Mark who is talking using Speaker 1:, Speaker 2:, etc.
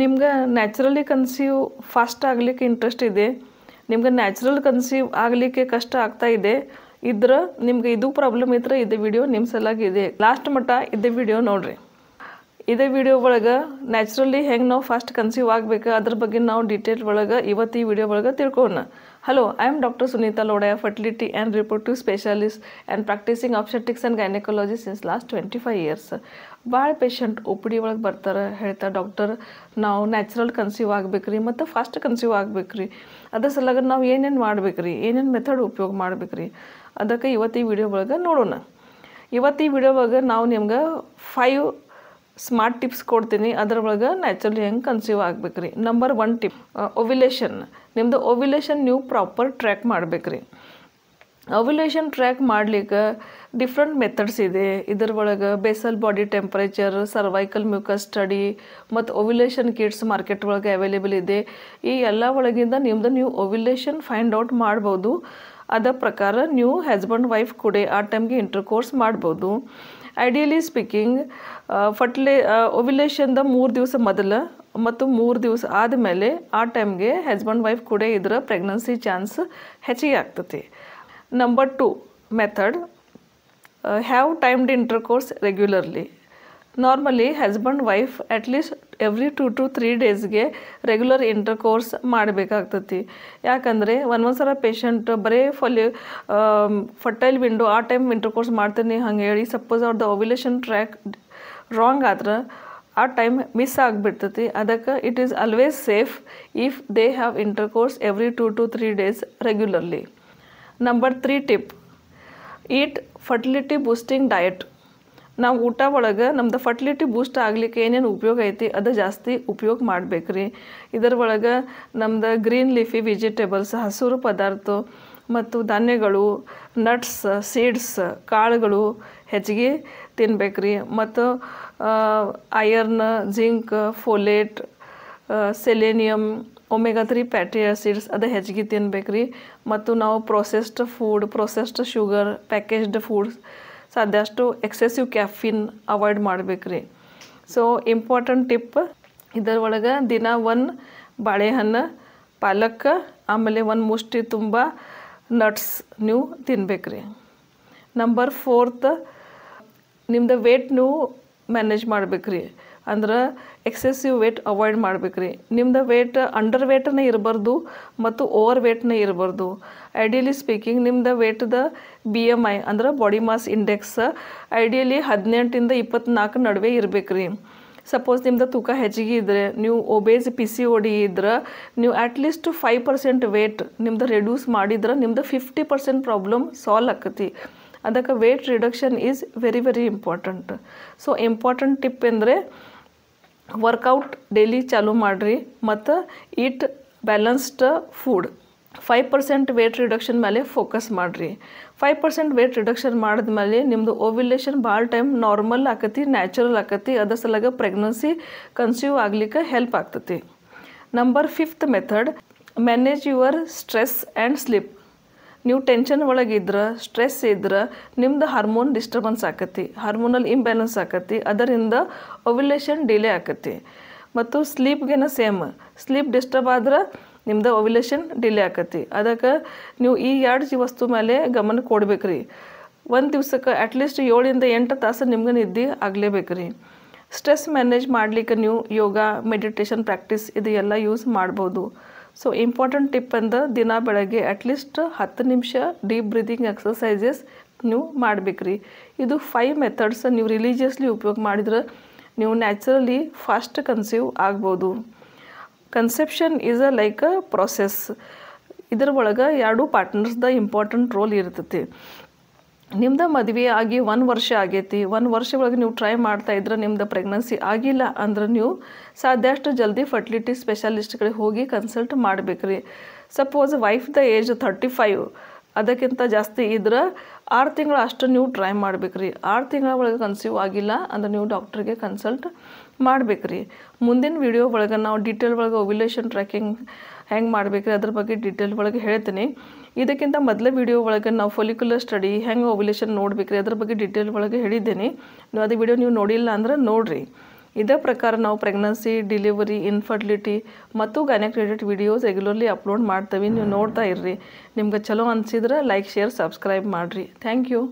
Speaker 1: ನಿಮ್ಗೆ naturally conceive fast ಆಗಲಿಕ್ಕೆ interest ಇದೆ, ನಿಮ್ಗೆ ನ್ಯಾಚುರಲ್ ಕನ್ಸೀವ್ ಆಗಲಿಕ್ಕೆ ಕಷ್ಟ ಆಗ್ತಾ ಇದೆ ಇದ್ರೆ ನಿಮ್ಗೆ ಇದು ಪ್ರಾಬ್ಲಮ್ ಇದ್ರೆ ಇದೇ ವಿಡಿಯೋ ನಿಮ್ಮ ಸಲಾಗಿ ಇದೆ. ಲಾಸ್ಟ್ ಮಟ್ಟ ಇದೇ ವಿಡಿಯೋ ನೋಡ್ರಿ. ಇದೇ ವಿಡಿಯೋ ಒಳಗೆ ನ್ಯಾಚುರಲಿ ಹೆಂಗೆ ನಾವು ಫಾಸ್ಟ್ ಕನ್ಸೀವ್ ಆಗಬೇಕು ಅದ್ರ ಬಗ್ಗೆ ನಾವು ಡೀಟೇಲ್ ಒಳಗೆ ಇವತ್ತು ಈ ವಿಡಿಯೋ ಒಳಗೆ ತಿಳ್ಕೊಳ್ಳೋಣ. Hello, I am doctor Sunita Lodaya, fertility and reproductive specialist and practising obstetrics and gynaecology since last 25 years. ಭಾಳ ಪೇಷಂಟ್ ಒ ಪಿ ಡಿ ಒಳಗೆ ಬರ್ತಾರೆ, ಹೇಳ್ತಾರೆ ಡಾಕ್ಟರ್ ನಾವು ನ್ಯಾಚುರಲ್ ಕನ್ಸೀವ್ ಆಗ್ಬೇಕ್ರಿ ಮತ್ತು ಫಾಸ್ಟ್ ಕನ್ಸೀವ್ ಆಗ್ಬೇಕ್ರಿ, ಅದ್ರ ಸಲಾಗ ನಾವು ಏನೇನು ಮಾಡ್ಬೇಕ್ರಿ, ಏನೇನು ಮೆಥಡ್ ಉಪಯೋಗ ಮಾಡ್ಬೇಕ್ರಿ, ಅದಕ್ಕೆ ಇವತ್ತು ಈ ವಿಡಿಯೋ ಒಳಗೆ ನೋಡೋಣ. ಇವತ್ತು ಈ ವಿಡಿಯೋ ಒಳಗೆ ನಾವು ನಿಮ್ಗೆ 5 ಸ್ಮಾರ್ಟ್ ಟಿಪ್ಸ್ ಕೊಡ್ತೀನಿ. ಅದರೊಳಗೆ ನ್ಯಾಚುರಲಿ ಹೆಂಗೆ ಕನ್ಸೀವ್ ಆಗ್ಬೇಕ್ರಿ. Number 1 tip, ovulation. ನಿಮ್ಮದು ಓವ್ಯುಲೇಷನ್ ನೀವು ಪ್ರಾಪರ್ ಟ್ರ್ಯಾಕ್ ಮಾಡ್ಬೇಕ್ರಿ. ಓವ್ಯುಲೇಷನ್ ಟ್ರ್ಯಾಕ್ ಮಾಡ್ಲಿಕ್ಕೆ ಡಿಫ್ರೆಂಟ್ ಮೆಥಡ್ಸ್ ಇದೆ. ಇದರ ಒಳಗೆ basal body temperature, cervical mucus study ಮತ್ತು ಓವ್ಯುಲೇಷನ್ ಕಿಟ್ಸ್ ಮಾರ್ಕೆಟ್ ಒಳಗೆ ಅವೈಲೇಬಲ್ ಇದೆ. ಈ ಎಲ್ಲ ಒಳಗಿಂದ ನಿಮ್ಮದು ನೀವು ಓವ್ಯುಲೇಷನ್ ಫೈಂಡ್ ಔಟ್ ಮಾಡ್ಬೋದು. ಅದ ಪ್ರಕಾರ ನೀವು ಹಸ್ಬೆಂಡ್ ವೈಫ್ ಕೂಡ ಆ ಟೈಮ್ಗೆ ಇಂಟರ್ಕೋರ್ಸ್ ಮಾಡ್ಬೋದು. ಐಡಿಯಲಿ ಸ್ಪೀಕಿಂಗ್ ಓವ್ಯುಲೇಷನ್ದ 3 ದಿವಸ ಮೊದಲು ಮತ್ತು 3 ದಿವಸ ಆದಮೇಲೆ ಆ ಟೈಮ್ಗೆ ಹಸ್ಬೆಂಡ್ ವೈಫ್ ಕೂಡ ಇದರ ಪ್ರೆಗ್ನೆನ್ಸಿ ಚಾನ್ಸ್ ಹೆಚ್ಚಿಗೆ ಆಗ್ತತಿ. Number 2 method, have timed intercourse regularly. Normally husband wife at least every 2 to 3 ಡೇಸ್ಗೆ ರೆಗ್ಯುಲರ್ ಇಂಟರ್ಕೋರ್ಸ್ ಮಾಡಬೇಕಾಗ್ತತಿ. ಯಾಕಂದರೆ ಒಂದೊಂದು ಸಲ ಪೇಷಂಟ್ ಬರೀ ಫರ್ಟೈಲ್ ವಿಂಡೋ ಆ ಟೈಮ್ ಇಂಟರ್ಕೋರ್ಸ್ ಮಾಡ್ತೀನಿ ಹಂಗೆ ಹೇಳಿ ಸಪೋಸ್ ಅವ್ರದ್ದು ಓವ್ಯುಲೇಷನ್ ಟ್ರ್ಯಾಕ್ ರಾಂಗ್ ಆದ್ರೆ ಆ ಟೈಮ್ ಮಿಸ್ ಆಗಿಬಿಡ್ತತಿ. ಅದಕ್ಕೆ it is always safe if they have intercourse every 2 to 3 days regularly. Number 3 tip, eat fertility boosting diet. ನಾವು ಊಟ ಒಳಗೆ ನಮ್ದು ಫರ್ಟಿಲಿಟಿ ಬೂಸ್ಟ್ ಆಗಲಿಕ್ಕೆ ಏನೇನು ಉಪಯೋಗ ಐತಿ ಅದು ಜಾಸ್ತಿ ಉಪಯೋಗ ಮಾಡಬೇಕ್ರಿ. ಇದರ ಒಳಗೆ ನಮ್ದು ಗ್ರೀನ್ ಲೀಫಿ ವೆಜಿಟೇಬಲ್ಸ್, ಹಸಿರು ಪದಾರ್ಥ ಮತ್ತು ಧಾನ್ಯಗಳು, ನಟ್ಸ್, ಸೀಡ್ಸ್, ಕಾಳುಗಳು ಹೆಚ್ಚಿಗೆ ತಿನ್ಬೇಕ್ರಿ. ಮತ್ತು iron, zinc, folate, selenium, omega 3 fatty acids ಅದು ಹೆಚ್ಚಿಗೆ ತಿನ್ಬೇಕ್ರಿ. ಮತ್ತು ನಾವು processed food, processed sugar, packaged foods ಸಾಧ್ಯಷ್ಟು ಎಕ್ಸೆಸಿವ್ ಕ್ಯಾಫಿನ್ ಅವಾಯ್ಡ್ ಮಾಡಬೇಕ್ರಿ. ಸೊ ಇಂಪಾರ್ಟೆಂಟ್ ಟಿಪ್, ಇದರ ಒಳಗೆ ದಿನ 1 ಬಾಳೆಹಣ್ಣು, ಪಾಲಕ್, ಆಮೇಲೆ 1 ಮುಷ್ಟಿ ತುಂಬ ನಟ್ಸ್ ನೀವು ತಿನ್ಬೇಕ್ರಿ. ನಂಬರ್ 4, ನಿಮ್ದು ವೇಟ್ ನೀವು ಮ್ಯಾನೇಜ್ ಮಾಡಬೇಕ್ರಿ. ಅಂದ್ರೆ ಎಕ್ಸೆಸಿವ್ ವೇಟ್ ಅವಾಯ್ಡ್ ಮಾಡಬೇಕ್ರಿ. ನಿಮ್ದು ವೇಟ್ ಅಂಡರ್ ವೇಟ್ನೇ ಇರಬಾರ್ದು ಮತ್ತು ಓವರ್ ವೇಟ್ನೇ ಇರಬಾರ್ದು. ಐಡಿಯಲಿ ಸ್ಪೀಕಿಂಗ್ ನಿಮ್ದು ವೇಟ್ದ BMI ಅಂದ್ರೆ body mass index ideally 18 to 24 ನಡುವೆ ಇರಬೇಕ್ರಿ. ಸಪೋಸ್ ನಿಮ್ದು ತೂಕ ಹೆಚ್ಚಿಗೆ ಇದ್ದರೆ, ನೀವು ಒಬೇಸ್ PCOD ಇದ್ರೆ ನೀವು ಅಟ್ಲೀಸ್ಟ್ 5% ವೇಟ್ ನಿಮ್ದು ರೆಡ್ಯೂಸ್ ಮಾಡಿದ್ರೆ ನಿಮ್ದು 50% ಪ್ರಾಬ್ಲಮ್ ಸಾಲ್ವ್ ಆಕತಿ. ಅದಕ್ಕೆ wait reduction is very very important. So important tip ಅಂದರೆ ವರ್ಕೌಟ್ ಡೈಲಿ ಚಾಲೂ ಮಾಡಿರಿ ಮತ್ತು ಈಟ್ ಬ್ಯಾಲೆನ್ಸ್ಡ್ ಫುಡ್. 5% ವೇಟ್ ರಿಡಕ್ಷನ್ ಮೇಲೆ ಫೋಕಸ್ ಮಾಡಿರಿ. 5% ವೇಟ್ ರಿಡಕ್ಷನ್ ಮಾಡಿದ್ಮೇಲೆ ನಿಮ್ಮದು ಓವ್ಯುಲೇಷನ್ ಭಾಳ ಟೈಮ್ ನಾರ್ಮಲ್ ಆಕತಿ, ನ್ಯಾಚುರಲ್ ಆಕತಿ. ಅದ್ರ ಸಲಗ ಪ್ರೆಗ್ನೆನ್ಸಿ ಕನ್ಸೀವ್ ಆಗ್ಲಿಕ್ಕೆ ಹೆಲ್ಪ್ ಆಗ್ತತಿ. Number 5th method, manage your stress and sleep. ನೀವು ಟೆನ್ಷನ್ ಒಳಗಿದ್ರೆ, ಸ್ಟ್ರೆಸ್ ಇದ್ರೆ ನಿಮ್ದು ಹಾರ್ಮೋನ್ ಡಿಸ್ಟರ್ಬೆನ್ಸ್ ಆಕತಿ, ಹಾರ್ಮೋನಲ್ ಇಂಬ್ಯಾಲೆನ್ಸ್ ಆಕತಿ. ಅದರಿಂದ ಓವ್ಯುಲೇಷನ್ ಡಿಲೇ ಆಕತಿ. ಮತ್ತು ಸ್ಲೀಪ್ಗೇನ ಸೇಮ್, ಸ್ಲೀಪ್ ಡಿಸ್ಟರ್ಬ್ ಆದ್ರೆ ನಿಮ್ದು ಓವ್ಯುಲೇಷನ್ ಡಿಲೇ ಆಕತಿ. ಅದಕ್ಕೆ ನೀವು ಈ 2 ವಸ್ತು ಮೇಲೆ ಗಮನ ಕೊಡ್ಬೇಕ್ರಿ. ಒಂದು ದಿವ್ಸಕ್ಕೆ ಅಟ್ಲೀಸ್ಟ್ 7 to 8 ತಾಸು ನಿಮ್ಗೆ ನಿದ್ದೆ ಆಗಲೇಬೇಕ್ರಿ. ಸ್ಟ್ರೆಸ್ ಮ್ಯಾನೇಜ್ ಮಾಡಲಿಕ್ಕೆ ನೀವು ಯೋಗ, ಮೆಡಿಟೇಷನ್ ಪ್ರಾಕ್ಟೀಸ್ ಇದು ಎಲ್ಲ ಯೂಸ್ ಮಾಡ್ಬೋದು. ಸೊ ಇಂಪಾರ್ಟೆಂಟ್ ಟಿಪ್ ಅಂದ್ರೆ ದಿನ ಬೆಳಗ್ಗೆ ಅಟ್ಲೀಸ್ಟ್ 10 ನಿಮಿಷ ಡೀಪ್ ಬ್ರೀದಿಂಗ್ ಎಕ್ಸಸೈಸಸ್ ನೀವು ಮಾಡಬೇಕ್ರಿ. ಇದು 5 ಮೆಥಡ್ಸ್ ನೀವು ರಿಲೀಜಿಯಸ್ಲಿ ಉಪಯೋಗ ಮಾಡಿದ್ರೆ ನೀವು ನ್ಯಾಚುರಲಿ ಫಾಸ್ಟ್ ಕನ್ಸೀವ್ ಆಗ್ಬೋದು. Conception is like a process. ಇದರ ಒಳಗೆ 2 ಪಾರ್ಟ್ನರ್ಸ್ದ ಇಂಪಾರ್ಟೆಂಟ್ ರೋಲ್ ಇರ್ತೈತಿ. ನಿಮ್ದು ಮದುವೆ ಆಗಿ 1 ವರ್ಷ ಆಗೈತಿ, 1 ವರ್ಷ ಒಳಗೆ ನೀವು ಟ್ರೈ ಮಾಡ್ತಾ ಇದ್ರೆ ನಿಮ್ದು ಪ್ರೆಗ್ನೆನ್ಸಿ ಆಗಿಲ್ಲ ಅಂದ್ರೆ ನೀವು ಸಾಧ್ಯಷ್ಟು ಜಲ್ದಿ ಫರ್ಟಿಲಿಟಿ ಸ್ಪೆಷಲಿಸ್ಟ್ಗಳಿಗೆ ಹೋಗಿ ಕನ್ಸಲ್ಟ್ ಮಾಡಬೇಕ್ರಿ. ಸಪೋಸ್ ವೈಫ್ದ ಏಜ್ 35 ಅದಕ್ಕಿಂತ ಜಾಸ್ತಿ ಇದ್ರೆ 6 ತಿಂಗಳು ಅಷ್ಟು ನೀವು ಟ್ರೈ ಮಾಡಬೇಕ್ರಿ. 6 ತಿಂಗಳ ಒಳಗೆ ಕನ್ಸೀವ್ ಆಗಿಲ್ಲ ಅಂದ್ರೆ ನೀವು ಡಾಕ್ಟ್ರಿಗೆ ಕನ್ಸಲ್ಟ್ ಮಾಡಬೇಕ್ರಿ. ಮುಂದಿನ ವಿಡಿಯೋ ಒಳಗೆ ನಾವು ಡೀಟೇಲ್ ಒಳಗೆ ಓವ್ಯುಲೇಷನ್ ಟ್ರ್ಯಾಕಿಂಗ್ ಹೆಂಗೆ ಮಾಡಬೇಕ್ರಿ ಅದ್ರ ಬಗ್ಗೆ ಡೀಟೇಲ್ ಒಳಗೆ ಹೇಳ್ತೀನಿ. ಇದಕ್ಕಿಂತ ಮೊದಲ ವಿಡಿಯೋ ಒಳಗೆ ನಾವು ಫೊಲಿಕ್ಯುಲರ್ ಸ್ಟಡಿ ಹೆಂಗೆ ಓವ್ಯುಲೇಷನ್ ನೋಡ್ಬೇಕ್ರಿ ಅದ್ರ ಬಗ್ಗೆ ಡೀಟೇಲ್ ಒಳಗೆ ಹೇಳಿದ್ದೀನಿ. ನೀವು ಅದು ವಿಡಿಯೋ ನೀವು ನೋಡಿಲ್ಲ ಅಂದ್ರೆ ನೋಡಿರಿ. ಇದೇ ಪ್ರಕಾರ ನಾವು ಪ್ರೆಗ್ನೆನ್ಸಿ ಡಿಲಿವರಿ ಇನ್ಫರ್ಟಿಲಿಟಿ ಮತ್ತು gynaec related videos regularly upload ಮಾಡ್ತೀವಿ. ನೀವು ನೋಡ್ತಾ ಇರ್ರಿ. ನಿಮ್ಗೆ ಚಲೋ ಅನಿಸಿದ್ರೆ ಲೈಕ್ ಶೇರ್ ಸಬ್ಸ್ಕ್ರೈಬ್ ಮಾಡಿರಿ. Thank you.